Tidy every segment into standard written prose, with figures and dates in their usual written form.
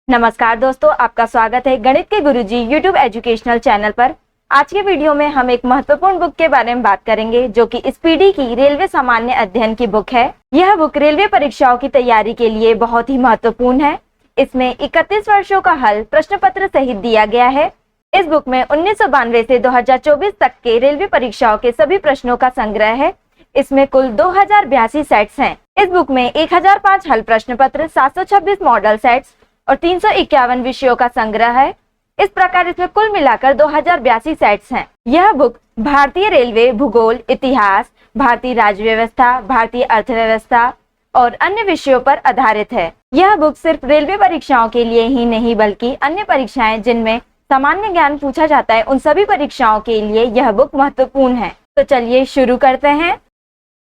नमस्कार दोस्तों, आपका स्वागत है गणित के गुरुजी यूट्यूब एजुकेशनल चैनल पर। आज के वीडियो में हम एक महत्वपूर्ण बुक के बारे में बात करेंगे जो कि स्पीडी की रेलवे सामान्य अध्ययन की बुक है। यह बुक रेलवे परीक्षाओं की तैयारी के लिए बहुत ही महत्वपूर्ण है। इसमें 31 वर्षों का हल प्रश्न पत्र सहित दिया गया है। इस बुक में 1992 से 2024 तक के रेलवे परीक्षाओं के सभी प्रश्नों का संग्रह है। इसमें कुल 2082 सेट्स हैं। इस बुक में 1005 हल प्रश्न पत्र, 726 मॉडल सेट्स और 351 विषयों का संग्रह है। इस प्रकार इसमें कुल मिलाकर 2082 सेट्स हैं। यह बुक भारतीय रेलवे, भूगोल, इतिहास, भारतीय राज्य व्यवस्था, भारतीय अर्थव्यवस्था और अन्य विषयों पर आधारित है। यह बुक सिर्फ रेलवे परीक्षाओं के लिए ही नहीं बल्कि अन्य परीक्षाएं जिनमें सामान्य ज्ञान पूछा जाता है उन सभी परीक्षाओं के लिए यह बुक महत्वपूर्ण है। तो चलिए शुरू करते हैं।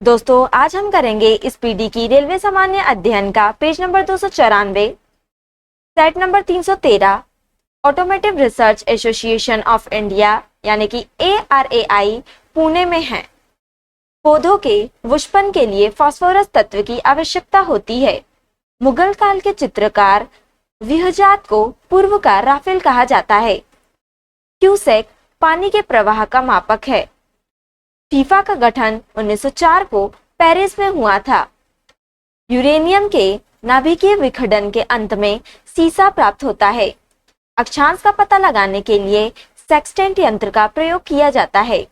दोस्तों, आज हम करेंगे स्पीडी की रेलवे सामान्य अध्ययन का page number 294, set number 313, automotive research association of India यानी कि ARAI पुणे में है। पौधों के पुष्पन के लिए फास्फोरस तत्व की आवश्यकता होती है। मुगल काल के चित्रकार विहजात को पूर्व का राफेल कहा जाता है। क्यूसेक पानी के प्रवाह का मापक है। फीफा का गठन 1904 को पेरिस में हुआ था। यूरेनियम के नाभिकीय विखंडन के अंत में सीसा प्राप्त होता है। अक्षांश का पता लगाने के लिए सेक्सटेंट यंत्र का प्रयोग किया जाता है।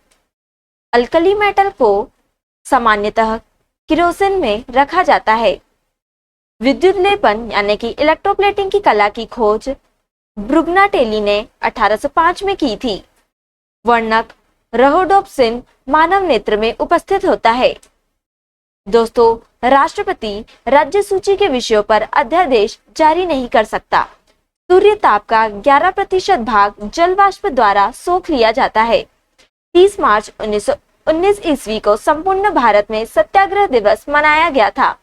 अल्कली मेटल को सामान्यतः किरोसिन में रखा जाता है। विद्युत लेपन यानी कि इलेक्ट्रोप्लेटिंग की कला की खोज ब्रुगनाटेली ने 1805 में की थी। वर्णक रहोडोप्सिन मानव नेत्र में उपस्थित होता है। दोस्तों, राष्ट्रपति राज्य सूची के विषयों पर अध्यादेश जारी नहीं कर सकता। सूर्य ताप का 11% भाग जल वाष्प द्वारा सोख लिया जाता है। 30 मार्च 1919 ईस्वी को संपूर्ण भारत में सत्याग्रह दिवस मनाया गया था।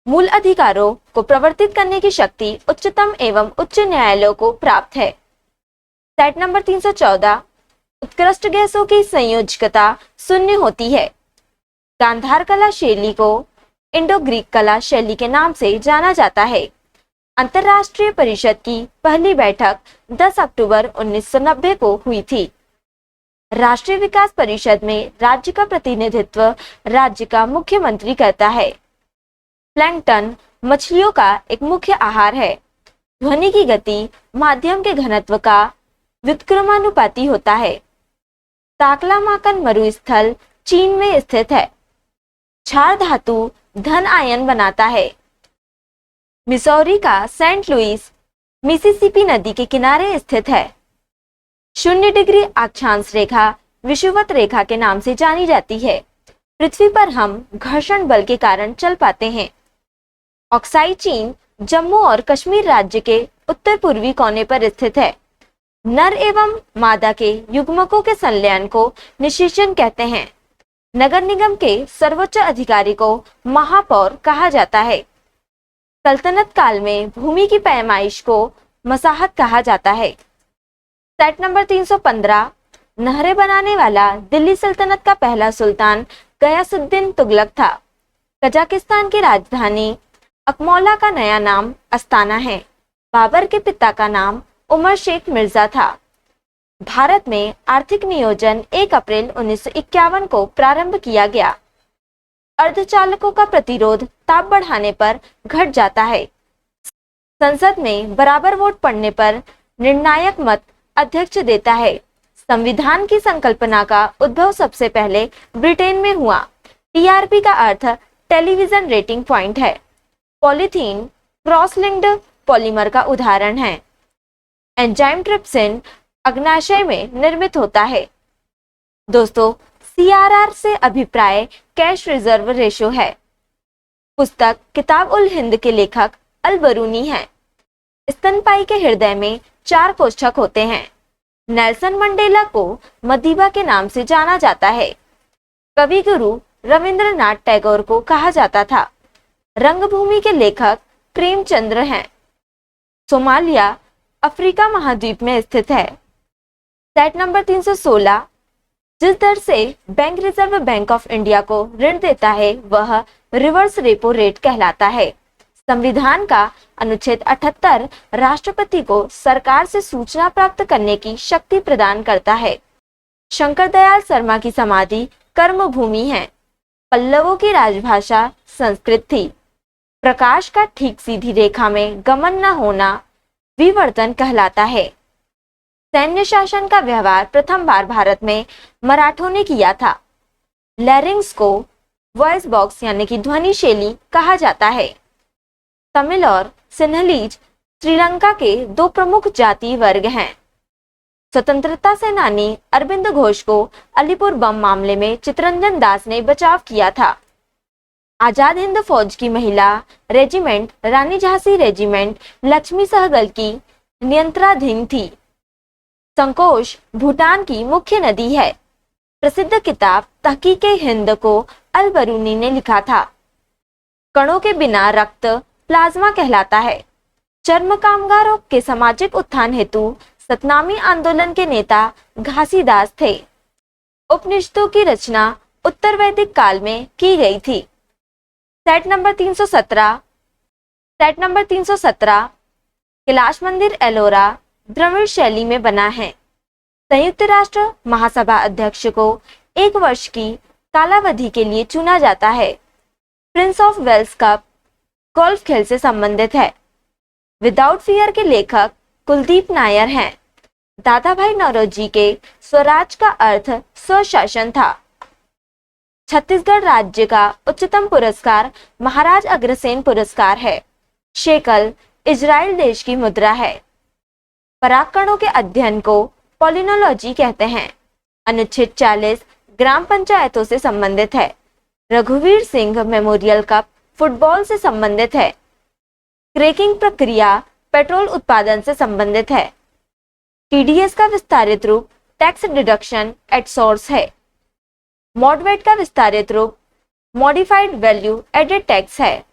मूल अधिकारों को प्रवर्तित करने की शक्ति उच्चतम एवं उच्च न्यायालयों को प्राप्त है। सेट नंबर 314, उत्कृष्ट गैसों की संयोजकता शून्य होती है। गांधार कला शैली को इंडो ग्रीक कला शैली के नाम से जाना जाता है। अंतरराष्ट्रीय परिषद की पहली बैठक 10 अक्टूबर 1990 को हुई थी। राष्ट्रीय विकास परिषद में राज्य का प्रतिनिधित्व राज्य का मुख्यमंत्री करता है। प्लैंकटन मछलियों का एक मुख्य आहार है। ध्वनि की गति माध्यम के घनत्व का व्युत्क्रमानुपाती होता है। ताकलामाकन मरुस्थल चीन में स्थित है। क्षार धातु धन आयन बनाता है। मिसौरी का सेंट लुइस मिसिसिपी नदी के किनारे स्थित है। 0 डिग्री अक्षांश रेखा विषुवत रेखा के नाम से जानी जाती है। पृथ्वी पर हम घर्षण बल के कारण चल पाते हैं। ऑक्साई चीन जम्मू और कश्मीर राज्य के उत्तर पूर्वी कोने पर स्थित है। नर एवं मादा के युग्मकों के संलयन को निषेचन कहते हैं। नगर निगम के सर्वोच्च अधिकारी को महापौर कहा जाता है। सल्तनत काल में भूमि की पैमाइश को मसाहत कहा जाता है। सेट नंबर 315, नहरें बनाने वाला दिल्ली सल्तनत का पहला सुल्तान गयासुद्दीन तुगलक था। कजाकिस्तान की राजधानी अकमौला का नया नाम अस्ताना है। बाबर के पिता का नाम उमर शेख मिर्जा था। भारत में आर्थिक नियोजन 1 अप्रैल 1951 को प्रारंभ किया गया। अर्धचालकों का प्रतिरोध ताप बढ़ाने पर घट जाता है। संसद में बराबर वोट पड़ने पर निर्णायक मत अध्यक्ष देता है। संविधान की संकल्पना का उद्भव सबसे पहले ब्रिटेन में हुआ। TRP का अर्थ टेलीविजन रेटिंग पॉइंट है। पॉलीथीन क्रॉस लिंक्ड पॉलीमर का उदाहरण है। एंजाइम ट्रिप्सिन अग्नाशय में निर्मित होता है। दोस्तों, CRR से अभिप्राय कैश रिजर्व रेशो है। पुस्तक किताब उल हिंद के लेखक अल बरूनी हैं। स्तनपायी के हृदय में 4 कोष्ठक होते हैं। नेल्सन मंडेला को मदीबा के नाम से जाना जाता है। कवि गुरु रविंद्रनाथ टैगोर को कहा जाता था। रंगभूमि के लेखक प्रेमचंद्र हैं। सोमालिया अफ्रीका महाद्वीप में स्थित है। सेट नंबर 316, जिस दर से bank reserve bank of India को ऋण देता है वह रिवर्स रेपो रेट कहलाता है। संविधान का अनुच्छेद 78 राष्ट्रपति को सरकार से सूचना प्राप्त करने की शक्ति प्रदान करता है। शंकर दयाल शर्मा की समाधि कर्मभूमि है। पल्लवों की राजभाषा संस्कृत थी। प्रकाश का ठीक सीधी रेखा में गमन न होना विवर्तन कहलाता है। सैन्य शासन का व्यवहार प्रथम बार भारत में मराठों ने किया था। लैरिंग्स को वॉइस बॉक्स यानी कि ध्वनि शैली कहा जाता है। तमिल और सिन्हलीज श्रीलंका के दो प्रमुख जाति वर्ग हैं। स्वतंत्रता सेनानी अरविंद घोष को अलीपुर बम मामले में चितरंजन दास ने बचाव किया था। आजाद हिंद फौज की महिला रेजिमेंट रानी झांसी रेजिमेंट लक्ष्मी सहगल की नियंत्रणाधीन थी। संकोश भूटान की मुख्य नदी है। प्रसिद्ध किताब तहकीक-ए-हिंद को अल बरूनी ने लिखा था। कणों के बिना रक्त प्लाज्मा कहलाता है। चर्म कामगारों के सामाजिक उत्थान हेतु सतनामी आंदोलन के नेता घासीदास थे। उपनिषदों की रचना उत्तर वैदिक काल में की गई थी। सेट नंबर 317 कैलाश मंदिर एलोरा द्रविड़ शैली में बना है। संयुक्त राष्ट्र महासभा अध्यक्ष को 1 वर्ष की कालावधि के लिए चुना जाता है। Prince of Wales cup golf खेल से संबंधित है। विदाउट फियर के लेखक कुलदीप नायर हैं। दादा भाई नौरोजी के स्वराज का अर्थ स्वशासन था। छत्तीसगढ़ राज्य का उच्चतम पुरस्कार महाराज अग्रसेन पुरस्कार है। शेकल इजराइल देश की मुद्रा है। परागकणों के अध्ययन को पॉलिनोलॉजी कहते हैं। अनुच्छेद 40 ग्राम पंचायतों से संबंधित है। रघुवीर सिंह मेमोरियल कप फुटबॉल से संबंधित है। क्रैकिंग प्रक्रिया पेट्रोल उत्पादन से संबंधित है। टीडीएस का विस्तारित रूप टैक्स डिडक्शन एट सोर्स है। मॉडवेट का विस्तारित रूप मॉडिफाइड वैल्यू एडेड टैक्स है।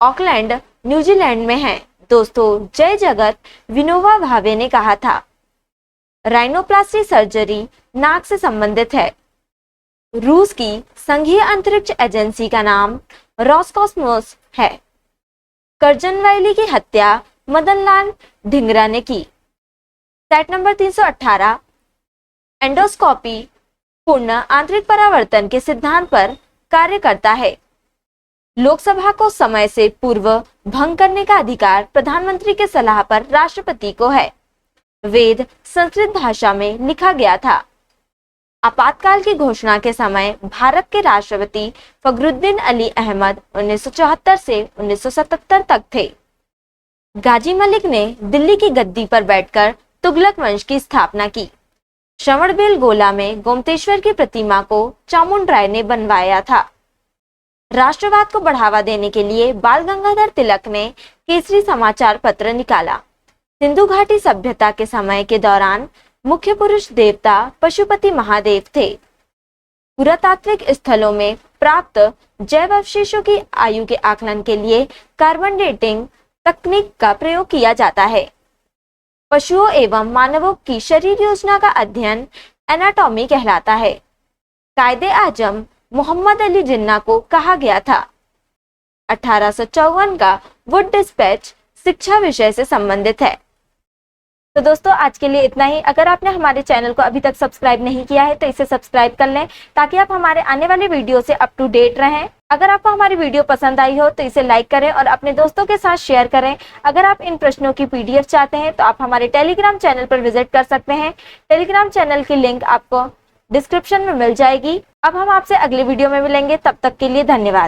ऑकलैंड न्यूजीलैंड में है। दोस्तों, जय जगत विनोबा भावे ने कहा था। राइनोप्लास्टी सर्जरी नाक से संबंधित है। रूस की संघीय अंतरिक्ष एजेंसी का नाम रॉसकॉस्मोस है। करजनवैली की हत्या मदनलाल धिंगरा ने की। सेट नंबर 318 एंडोस्कोपी पूर्ण आंतरिक परावर्तन के सिद्धांत पर कार्य करता है। लोकसभा को समय से पूर्व भंग करने का अधिकार प्रधानमंत्री के सलाह पर राष्ट्रपति को है। वेद संस्कृत भाषा में लिखा गया था। आपातकाल की घोषणा के समय भारत के राष्ट्रपति फखरुद्दीन अली अहमद 1974 से 1977 तक थे। गाजी मलिक ने दिल्ली की गद्दी पर बैठकर तुगलक वंश की स्थापना की। श्रवणबेलगोला में गोमतेश्वर की प्रतिमा को चामुंडराय ने बनवाया था। राष्ट्रवाद को बढ़ावा देने के लिए बाल गंगाधर तिलक ने केसरी समाचार पत्र निकाला। सिंधु घाटी सभ्यता के समय के दौरान मुख्य पुरुष देवता पशुपति महादेव थे। पुरातात्विक स्थलों में प्राप्त जैव अवशेषों की आयु के आकलन के लिए कार्बन डेटिंग तकनीक का प्रयोग किया जाता है। पशुओं एवं मानवों की शरीर योजना का अध्ययन एनाटॉमी कहलाता है। कायदे आजम मोहम्मद अली जिन्ना को कहा गया था। 1854 का वुड डिस्पैच शिक्षा विषय से संबंधित है। तो दोस्तों, आज के लिए इतना ही। अगर आपने हमारे चैनल को अभी तक सब्सक्राइब नहीं किया है तो इसे सब्सक्राइब कर लें ताकि आप हमारे आने वाले वीडियो से अप टू डेट रहें। अगर आपको हमारी वीडियो पसंद आई हो तो इसे लाइक करें और अपने दोस्तों के साथ शेयर करें। अगर आप इन प्रश्नों की पीडीएफ चाहते हैं तो आप हमारे टेलीग्राम चैनल पर विजिट कर सकते हैं। टेलीग्राम चैनल की लिंक आपको डिस्क्रिप्शन में मिल जाएगी। अब हम आपसे अगले वीडियो में मिलेंगे, तब तक के लिए धन्यवाद।